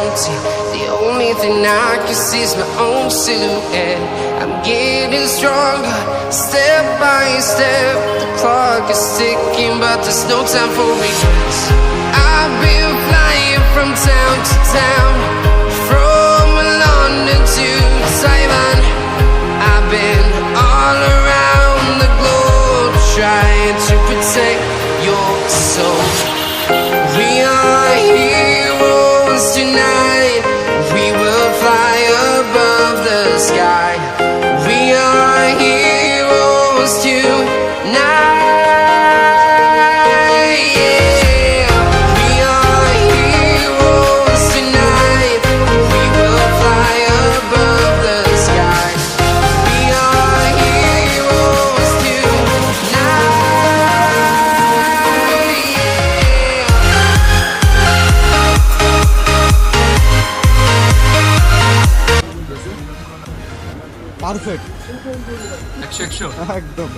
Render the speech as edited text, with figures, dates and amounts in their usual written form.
empty. The only thing I can see is my own silhouette. I'm getting stronger, step by step. The clock is ticking, but there's no time for regrets. I've been flying from town to town, from London to Taiwan. I've been all around the globe, trying to protect your soul. We are heroes tonight. We will fly above the sky. We are heroes tonight. Yeah. We are heroes tonight. We will fly above the sky. We are heroes tonight. Perfect 100 একদম